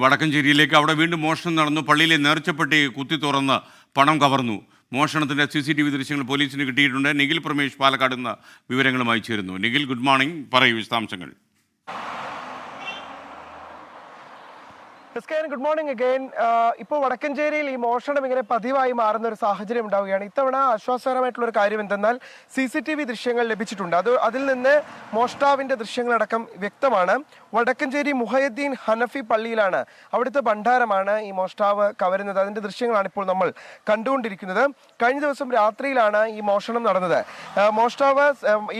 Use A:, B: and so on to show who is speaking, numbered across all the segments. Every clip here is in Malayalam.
A: വടക്കഞ്ചേരിയിലേക്ക് അവിടെ വീണ്ടും മോഷണം നടന്നു. പള്ളിയിലെ നേർച്ചപ്പെട്ടി കുത്തി തുറന്ന് പണം കവർന്നു. മോഷണത്തിന്റെ CCTV ദൃശ്യങ്ങൾ പോലീസിന് കിട്ടിയിട്ടുണ്ട്. നിഖിൽ പ്രമേഷ് പാലക്കാട് നിന്ന് വിവരങ്ങളുമായി ചേരുന്നു. നിഖിൽ, ഗുഡ് മോർണിംഗ്, പറയൂ വിശദാംശങ്ങൾ.
B: Good morning again. ഇപ്പോൾ വടക്കഞ്ചേരിയിൽ ഈ മോഷണം ഇങ്ങനെ പതിവായി മാറുന്ന ഒരു സാഹചര്യം ഉണ്ടാവുകയാണ്. ഇത്തവണ ആശ്വാസകരമായിട്ടുള്ള ഒരു കാര്യം എന്തെന്നാൽ CCTV ദൃശ്യങ്ങൾ ലഭിച്ചിട്ടുണ്ട്. അതിൽ നിന്ന് മോഷ്ടാവിന്റെ ദൃശ്യങ്ങളടക്കം വ്യക്തമാണ്. വടക്കഞ്ചേരി മുഹയ്യദ്ദീൻ ഹനഫി പള്ളിയിലാണ്, അവിടുത്തെ ഭണ്ഡാരമാണ് ഈ മോഷ്ടാവ് കവരുന്നത്. അതിന്റെ ദൃശ്യങ്ങളാണ് ഇപ്പോൾ നമ്മൾ കണ്ടുകൊണ്ടിരിക്കുന്നത്. കഴിഞ്ഞ ദിവസം രാത്രിയിലാണ് ഈ മോഷണം നടന്നത്. മോഷ്ടാവ്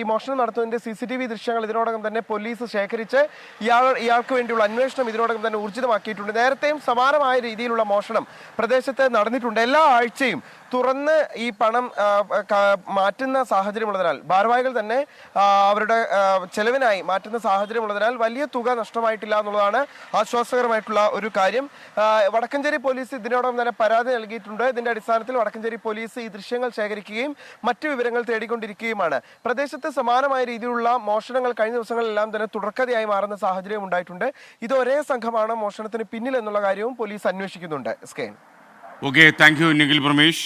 B: ഈ മോഷണം നടത്തുന്നതിന്റെ CCTV ദൃശ്യങ്ങൾ ഇതിനോടകം തന്നെ പോലീസ് ശേഖരിച്ച് ഇയാൾക്ക് വേണ്ടിയുള്ള അന്വേഷണം ഇതിനോടകം തന്നെ ഊർജിതമാക്കിയിട്ടുണ്ട്. നേരത്തെയും സമാനമായ രീതിയിലുള്ള മോഷണം പ്രദേശത്ത് നടന്നിട്ടുണ്ട്. എല്ലാ ആഴ്ചയും തുറന്ന് ഈ പണം മാറ്റുന്ന സാഹചര്യമുള്ളതിനാൽ ഭാരവാഹികൾ തന്നെ അവരുടെ ചെലവിനായി മാറ്റുന്ന സാഹചര്യമുള്ളതിനാൽ വലിയ തുക നഷ്ടമായിട്ടില്ല എന്നുള്ളതാണ് ആശ്വാസകരമായിട്ടുള്ള ഒരു കാര്യം. വടക്കഞ്ചേരി പോലീസ് ഇതിനോടൊപ്പം തന്നെ പരാതി നൽകിയിട്ടുണ്ട്. ഇതിന്റെ അടിസ്ഥാനത്തിൽ വടക്കഞ്ചേരി പോലീസ് ഈ ദൃശ്യങ്ങൾ ശേഖരിക്കുകയും മറ്റു വിവരങ്ങൾ തേടിക്കൊണ്ടിരിക്കുകയുമാണ്. പ്രദേശത്ത് സമാനമായ രീതിയിലുള്ള മോഷണങ്ങൾ കഴിഞ്ഞ ദിവസങ്ങളിലെല്ലാം തന്നെ തുടർക്കഥയായി മാറുന്ന സാഹചര്യം ഉണ്ടായിട്ടുണ്ട്. ഇത് ഒരേ സംഘമാണ് മോഷണത്തിന് പിന്നിൽ എന്നുള്ള കാര്യവും പോലീസ് അന്വേഷിക്കുന്നുണ്ട്.
A: Okay, thank you Nikhil Pramesh.